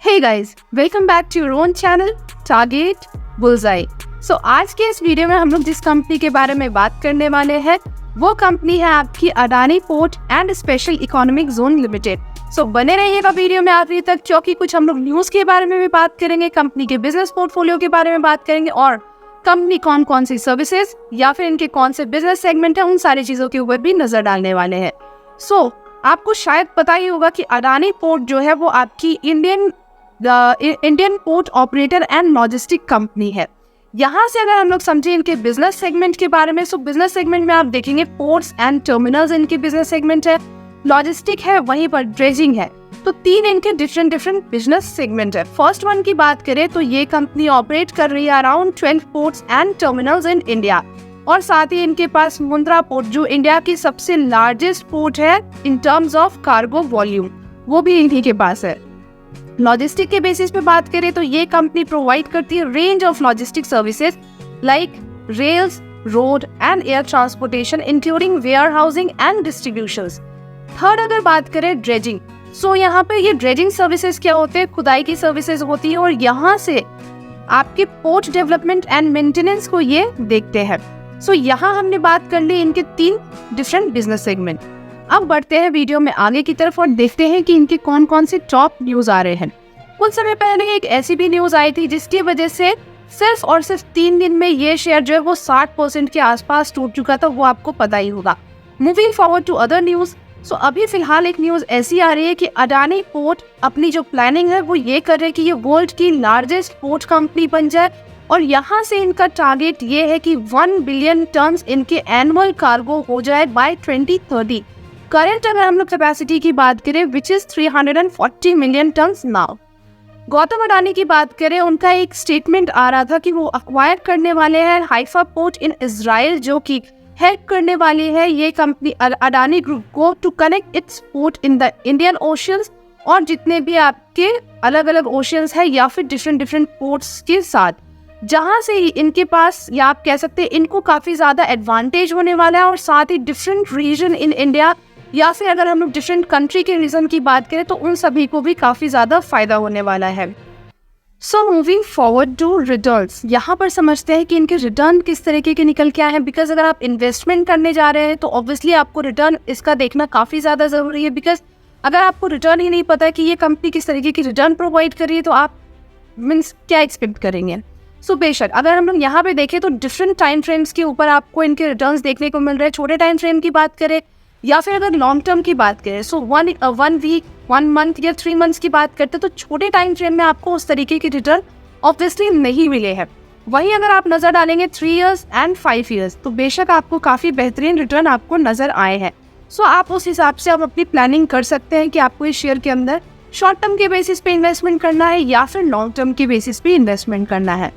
Hey guys, welcome back to your own channel Target Bullseye. So आज के इस video में हम लोग जिस कंपनी के बारे में बात करने वाले हैं वो कंपनी है आपकी Adani Port and Special Economic Zone Limited. So बने रहिएगा वीडियो में आखिरी तक, क्योंकि कुछ हम लोग न्यूज के बारे में भी बात करेंगे, कंपनी के बिजनेस पोर्टफोलियो के बारे में बात करेंगे और कंपनी कौन कौन सी सर्विसेज या फिर इनके कौन से बिजनेस सेगमेंट है उन सारी चीजों के ऊपर भी नजर डालने वाले हैं। सो आपको शायद पता ही होगा कि अडानी पोर्ट जो है वो आपकी Indian port operator and logistic company है। यहाँ से अगर हम लोग समझें इनके बिजनेस सेगमेंट के बारे में, सो बिजनेस सेगमेंट में आप देखेंगे पोर्ट्स एंड टर्मिनल्स इनके बिजनेस सेगमेंट है, लॉजिस्टिक है, वहीं पर ड्रेजिंग है। तो तीन इनके डिफरेंट बिजनेस सेगमेंट है। फर्स्ट वन की बात करें तो ये कंपनी ऑपरेट कर रही है around 12 ports and terminals in India, और साथ ही इनके पास मुंद्रा पोर्ट जो इंडिया की सबसे लार्जेस्ट पोर्ट है इन टर्म्स ऑफ कार्गो वॉल्यूम, वो भी इन्हीं के पास है। लॉजिस्टिक के बेसिस पे बात करें तो ये कंपनी प्रोवाइड करती है range of logistic services like rails, road and air transportation including warehousing and distributions. Third अगर बात करें ड्रेजिंग, सो यहाँ पे ये ड्रेजिंग सर्विसेज क्या होते हैं, खुदाई की सर्विसेज होती है और यहाँ से आपके पोर्ट डेवलपमेंट एंड मेंटेनेंस को ये देखते हैं। सो यहाँ हमने बात कर ली इनके तीन डिफरेंट बिजनेस सेगमेंट। अब बढ़ते हैं वीडियो में आगे की तरफ और देखते हैं कि इनके कौन कौन से टॉप न्यूज आ रहे हैं। कुछ समय पहले एक ऐसी भी न्यूज आई थी जिसकी वजह से सिर्फ और सिर्फ 3 दिन में ये शेयर जो है वो 60% के आसपास टूट चुका था, वो आपको पता ही होगा। Moving forward to other news, so अभी फिलहाल एक न्यूज ऐसी आ रही है कि अडानी पोर्ट अपनी जो प्लानिंग है वो ये कर रहे हैं कि ये वर्ल्ड की लार्जेस्ट पोर्ट कंपनी बन जाए, और यहाँ से इनका टारगेट ये है कि 1 बिलियन टन इनके एनुअल कार्गो हो जाए बाय 2030। करंट अगर हम लोग कैपेसिटी की बात करें which is 340 million tonne now. Gautam Adani की बात करें, उनका एक स्टेटमेंट आ रहा था कि वो अक्वायर करने वाले हैं हाइफा पोर्ट इन इजराइल, जो कि हेल्प करने वाली है ये कंपनी अडानी ग्रुप को to connect its port in the Indian oceans और जितने भी आपके अलग अलग ओशियंस है या फिर डिफरेंट पोर्ट्स के साथ, जहां से इनके पास या आप कह सकते हैं इनको काफी ज्यादा एडवांटेज होने वाला है, और साथ ही डिफरेंट रीजन इन इंडिया या फिर अगर हम लोग डिफरेंट कंट्री के रीजन की बात करें तो उन सभी को भी काफी ज्यादा फायदा होने वाला है। So moving forward to returns, यहाँ पर समझते हैं कि इनके रिटर्न किस तरीके के निकल के आए हैं। बिकॉज अगर आप इन्वेस्टमेंट करने जा रहे हैं तो ऑब्वियसली आपको रिटर्न इसका देखना काफी ज्यादा जरूरी है। बिकॉज अगर आपको रिटर्न ही नहीं पता है कि ये कंपनी किस तरीके की रिटर्न प्रोवाइड कर रही है तो आप मीन्स क्या एक्सपेक्ट करेंगे। सो बेशक अगर हम लोग यहाँ पे देखें तो डिफरेंट टाइम फ्रेम्स के ऊपर आपको इनके रिटर्न्स देखने को मिल रहे हैं। छोटे टाइम फ्रेम की बात करें या फिर अगर लॉन्ग टर्म की बात करें, सो 1 वीक 1 मंथ या 3 मंथ्स की बात करते हैं तो छोटे टाइम फ्रेम में आपको उस तरीके की रिटर्न ऑब्वियसली नहीं मिले हैं। वहीं अगर आप नजर डालेंगे 3 इयर्स एंड 5 इयर्स तो बेशक आपको काफी बेहतरीन रिटर्न आपको नजर आए हैं। सो आप उस हिसाब से आप अपनी प्लानिंग कर सकते हैं कि आपको इस शेयर के अंदर शॉर्ट टर्म के बेसिस पे इन्वेस्टमेंट करना है या फिर लॉन्ग टर्म के बेसिस पे इन्वेस्टमेंट करना है।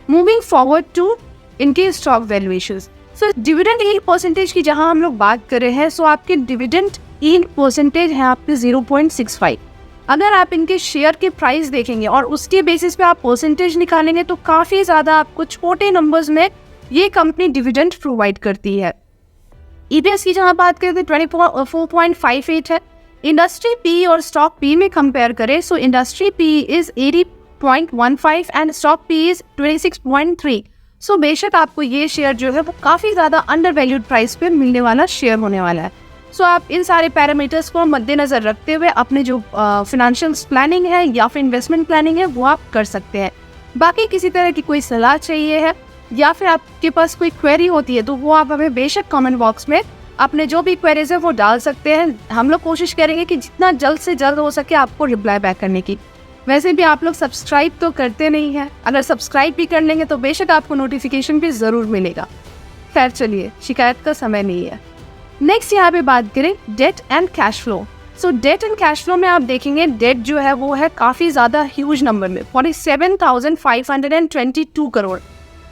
मूविंग फॉरवर्ड टू इनके stock valuations, so dividend yield percentage की जहां हम लोग बात कर रहे हैं, सो आपके डिविडेंड यील्ड परसेंटेज है आपके 0.65। अगर आप इनके शेयर के प्राइस देखेंगे और उसके बेसिस पे आप परसेंटेज निकालेंगे तो काफी ज्यादा आपको छोटे नंबर्स में ये कंपनी डिविडेंड प्रोवाइड करती है। ईपीएस की जहां बात करें तो 24.58 है। इंडस्ट्री पी और स्टॉक पी में कंपेयर करें so industry P is 80.15 and stock P is 26.3। सो बेशक आपको ये शेयर जो है वो काफी ज्यादा अंडर वैल्यूड प्राइस पे मिलने वाला शेयर होने वाला है। सो आप इन सारे पैरामीटर्स को मद्देनजर रखते हुए अपने जो फाइनेंशियल प्लानिंग है या फिर इन्वेस्टमेंट प्लानिंग है वो आप कर सकते हैं। बाकी किसी तरह की कोई सलाह चाहिए है या फिर आपके पास कोई क्वेरी होती है तो वो आप हमें बेशक कमेंट बॉक्स में अपने जो भी क्वेरीज है वो डाल सकते हैं। हम लोग कोशिश करेंगे कि जितना जल्द से जल्द हो सके आपको रिप्लाई बैक करने की। वैसे भी आप लोग सब्सक्राइब तो करते नहीं हैं, अगर सब्सक्राइब भी कर लेंगे तो बेशक आपको नोटिफिकेशन भी ज़रूर मिलेगा। खैर चलिए, शिकायत का समय नहीं है। नेक्स्ट यहाँ पे बात करें debt and cash flow. So debt and cash flow में आप देखेंगे डेट जो है वो है काफ़ी ज़्यादा ह्यूज नंबर में 47,522 crore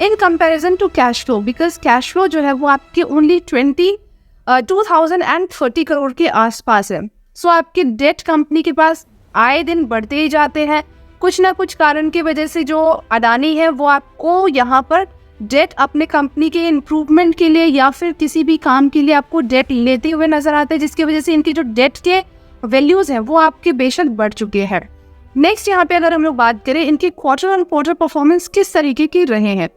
in comparison to cash flow. Because cash flow जो है वो आपके ओनली 2030 करोड़ के आसपास है। सो आपके डेट कंपनी के पास आए दिन बढ़ते ही जाते हैं। कुछ ना कुछ कारण की वजह से जो अडानी है वो आपको यहाँ पर डेट अपने कंपनी के इम्प्रूवमेंट के लिए या फिर किसी भी काम के लिए आपको डेट लेते हुए नजर आते हैं, जिसकी वजह से इनकी जो डेट के वैल्यूज हैं वो आपके बेशक बढ़ चुके हैं। नेक्स्ट यहाँ पे अगर हम लोग बात करें इनके क्वार्टर ऑन क्वार्टर परफॉर्मेंस किस तरीके के रहे हैं,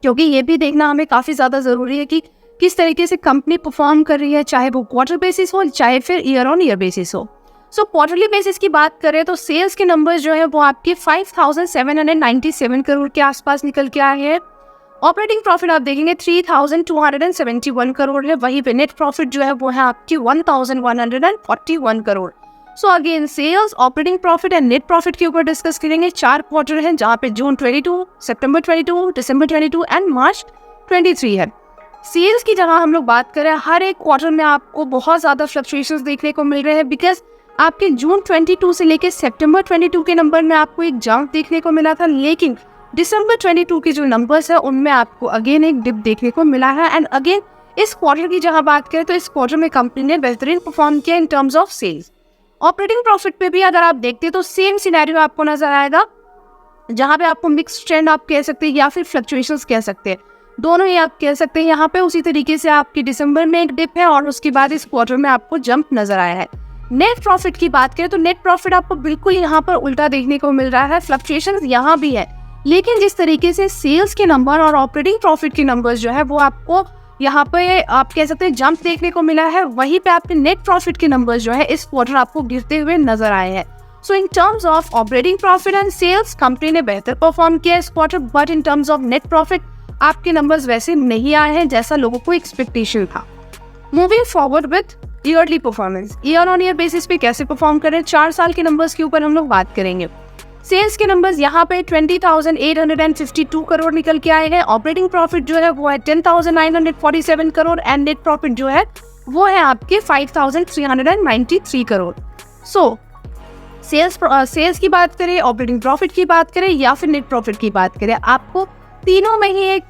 क्योंकि ये भी देखना हमें काफ़ी ज़्यादा ज़रूरी है कि किस तरीके से कंपनी परफॉर्म कर रही है, चाहे वो क्वार्टर बेसिस हो चाहे फिर ईयर ऑन ईयर बेसिस हो। सो क्वार्टरली बेसिस की बात करें तो सेल्स के नंबर्स जो है वो आपके 5,797 करोड़ के आसपास निकल के आए हैं। ऑपरेटिंग प्रॉफिट आप देखेंगे 3,271 करोड़ है, वहीं पे नेट प्रॉफिट जो है वो है आपकी 1,141 crore. So again sales, operating profit and net profit के ऊपर डिस्कस करेंगे। 4 क्वार्टर हैं जहाँ पे जून 22, सितंबर 22, दिसंबर 22 एंड मार्च 23 है। सेल्स की जगह हम लोग बात करें, हर एक क्वार्टर में आपको बहुत ज़्यादा फ्लक्चुएशंस देखने को मिल रहे हैं, बिकॉज आपके जून 22 से लेके सितंबर 22 के नंबर में आपको एक जंप देखने को मिला था, लेकिन दिसंबर 22 के जो नंबर्स है उनमें आपको अगेन एक डिप देखने को मिला है। एंड अगेन इस क्वार्टर की जहां बात करें तो इस क्वार्टर में कंपनी ने बेहतरीन परफॉर्म किया in terms of sales. Operating profit पे भी अगर आप देखते हैं तो सेम सिनेरियो आपको नजर आएगा, जहां पे आपको मिक्स ट्रेंड आप कह सकते हैं या फिर फ्लक्चुएशंस कह सकते हैं, दोनों ही आप कह सकते हैं। यहाँ पे उसी तरीके से आपकी दिसंबर में एक डिप है और उसके बाद इस क्वार्टर में आपको जंप नजर आया है। नेट प्रॉफिट की बात करें तो नेट प्रॉफिट आपको बिल्कुल यहाँ पर उल्टा देखने को मिल रहा है, फ्लक्चुएशंस यहाँ भी है, लेकिन जिस तरीके से सेल्स के नंबर और ऑपरेटिंग प्रॉफिट के नंबर्स जो है वो आपको यहाँ पे आप कह सकते हैं जंप देखने को मिला है, वहीं पे आपके नेट प्रॉफिट के नंबर्स जो है इस क्वार्टर आपको गिरते हुए नजर आए हैं। So in terms of operating profit and sales company ने बेहतर परफॉर्म किया इस quarter, but in terms of net profit आपके नंबर्स वैसे नहीं आए हैं जैसा लोगों को एक्सपेक्टेशन था। Moving forward with yearly performance, year on year basis पे कैसे परफॉर्म करें, 4 साल के नंबर्स के ऊपर हम लोग बात करेंगे। सेल्स के नंबर्स यहाँ पे 20,852 करोड़ निकल के आए हैं। ऑपरेटिंग प्रॉफिट जो है वो है 10,947 करोड़ एंड नेट प्रॉफिट जो है वो है आपके 5,393 करोड़। सो सेल्स की बात करें, ऑपरेटिंग प्रॉफिट की बात करें या फिर नेट प्रॉफिट की बात करें, आपको तीनों में ही एक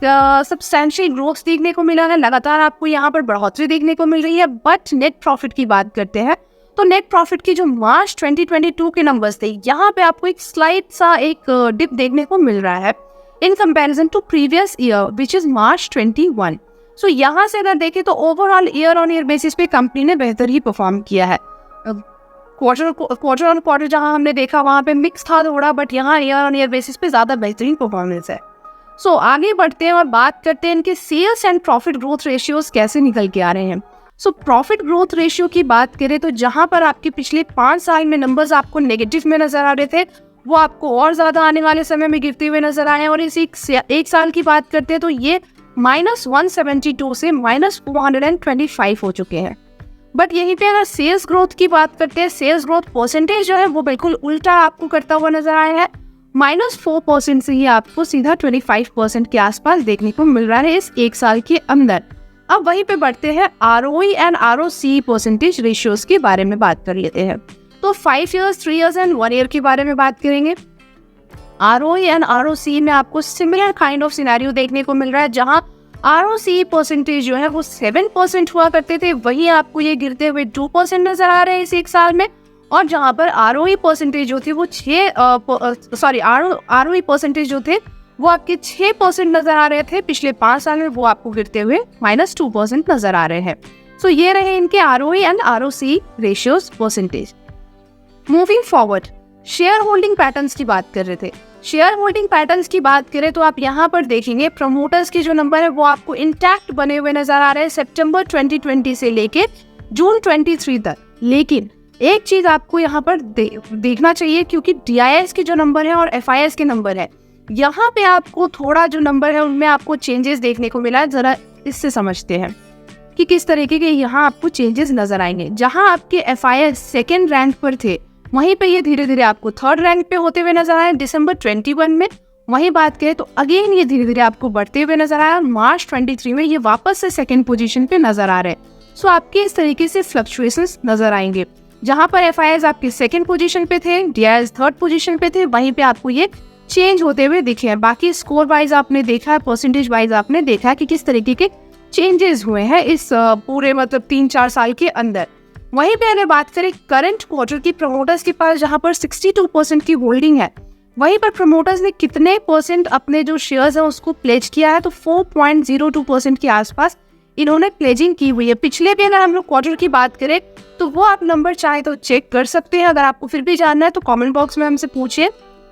सब्सटेंशियल ग्रोथ देखने को मिला है, लगातार आपको यहाँ पर बढ़ोतरी देखने को मिल रही है। बट नेट प्रॉफिट की बात करते हैं तो नेट प्रॉफिट की जो मार्च 2022 के नंबर्स थे, यहाँ पे आपको एक स्लाइट सा एक डिप देखने को मिल रहा है in comparison to previous year which is March 21। So यहाँ से अगर देखें तो overall year on year basis पे कंपनी ने बेहतर ही परफॉर्म किया है। क्वार्टर ऑन क्वार्टर जहाँ हमने देखा वहाँ पे मिक्स था थोड़ा, बट यहाँ ईयर ऑन ईयर बेसिस पे ज़्यादा बेहतरीन परफॉर्मेंस है। सो आगे बढ़ते हैं और बात करते हैं इनके sales and profit growth ratios कैसे निकल के आ रहे हैं। सो प्रॉफिट ग्रोथ रेशियो की बात करें तो जहां पर आपके पिछले 5 साल में नंबर्स आपको नेगेटिव में नजर आ रहे थे, वो आपको और ज्यादा आने वाले समय में गिरते हुए नजर आए हैं। और इस एक साल की बात करते हैं तो ये -172 से -425 हो चुके हैं। बट यहीं पे अगर सेल्स ग्रोथ की बात करते हैं, सेल्स ग्रोथ परसेंटेज जो है वो बिल्कुल उल्टा आपको करता हुआ नजर आया है, -4% से ही आपको सीधा 25% के आसपास देखने को मिल रहा है इस एक साल के अंदर। अब वहीं पे बढ़ते हैं ROE and ROC percentage ratios के बारे में बात कर लेते हैं। तो 5 ईयर्स, 3 ईयर्स एंड 1 ईयर के बारे में बात करेंगे। ROE एंड ROC में आपको सिमिलर काइंड ऑफ सिनेरियो देखने को मिल रहा है, जहां ROC परसेंटेज जो है वो 7% हुआ करते थे, वहीं आपको ये गिरते हुए 2% नजर आ रहे हैं इस एक साल में। और जहां पर ROE परसेंटेज जो थी वो ROE परसेंटेज जो थे वो आपके 6% नजर आ रहे थे पिछले 5 साल में, वो आपको गिरते हुए -2% नजर आ रहे हैं। सो ये रहे इनके ROE and ROC ratios percentage. Moving forward, share holding patterns की बात कर रहे थे। शेयर होल्डिंग पैटर्न्स की बात करें तो आप यहाँ पर देखेंगे प्रमोटर्स के जो नंबर है वो आपको इंटैक्ट बने हुए नजर आ रहे हैं सितंबर 2020 से लेके जून 23 तक। लेकिन एक चीज आपको यहाँ पर देखना चाहिए, क्योंकि DIS के जो नंबर है और FIS के नंबर है, यहाँ पे आपको थोड़ा जो नंबर है उनमें आपको चेंजेस देखने को मिला है। जरा इससे समझते हैं कि किस तरीके के यहाँ आपको चेंजेस नजर आएंगे। जहाँ आपके FIS सेकेंड रैंक पर थे, वहीं पे ये धीरे धीरे आपको थर्ड रैंक पे होते हुए नजर आए दिसंबर 21 में। वहीं बात करें तो अगेन ये धीरे धीरे आपको बढ़ते हुए नजर आया, मार्च 23 में ये वापस से सेकेंड पोजीशन पे नजर आ रहे हैं। सो आपके इस तरीके से फ्लक्चुएशंस नजर आएंगे, जहाँ पर FIS आपके सेकेंड पोजीशन पे थे, DIS थर्ड पोजीशन पे थे, वहीं पे आपको ये चेंज होते हुए दिखे हैं। बाकी स्कोर वाइज आपने देखा है, परसेंटेज वाइज आपने देखा है कि किस तरीके के चेंजेस हुए हैं इस पूरे 3-4 साल के अंदर। वहीं पे अगर बात करें करंट क्वार्टर की, प्रमोटर्स के पास जहां पर 62% की होल्डिंग है, वहीं पर प्रमोटर्स ने कितने % अपने जो शेयर्स हैं उसको प्लेज किया है, तो 4.02% के आसपास इन्होंने प्लेजिंग की हुई है। पिछले भी अगर हम लोग क्वार्टर की बात करें तो वो आप नंबर चाहे तो चेक कर सकते हैं। अगर आपको फिर भी जानना है तो कमेंट बॉक्स में हमसे पूछिए,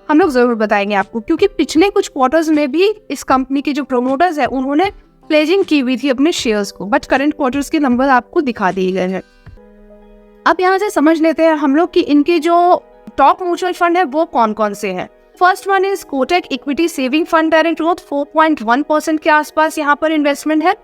हम लोग जरूर बताएंगे आपको, क्योंकि पिछले कुछ क्वार्टर्स में भी इस कंपनी के जो प्रमोटर्स है उन्होंने प्लेजिंग की हुई थी अपने शेयर्स को, बट करंट क्वार्टर्स के नंबर आपको दिखा दिए गए हैं। अब यहाँ से समझ लेते हैं हम लोग कि इनके जो टॉप म्यूचुअल फंड है वो कौन कौन से हैं। First one is Kotak equity saving fund direct growth, 4.1% के आसपास यहाँ पर इन्वेस्टमेंट है।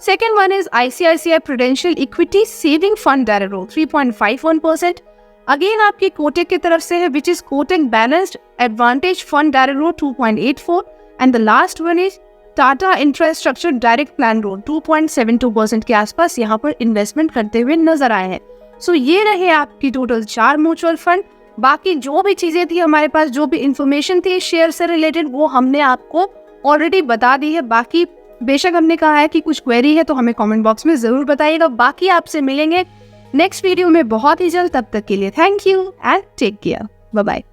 Second one is ICICI prudential equity saving fund direct growth, 3.51%। Again आपकी कोटक की तरफ से है which is Kotak balanced advantage fund direct growth 2.84, and the last one is Tata infrastructure direct plan growth 2.72% के आसपास यहाँ पर इन्वेस्टमेंट करते हुए नजर आए हैं। सो ये रहे आपकी टोटल 4 म्यूचुअल फंड। बाकी जो भी चीजें थी हमारे पास, जो भी इंफॉर्मेशन थी शेयर से रिलेटेड, वो हमने आपको ऑलरेडी बता दी है। बाकी बेशक हमने कहा है कि कुछ क्वेरी है तो हमें कमेंट बॉक्स में जरूर बताइएगा। बाकी आपसे मिलेंगे नेक्स्ट वीडियो में बहुत ही जल्द। तब तक के लिए thank you and take care, bye bye.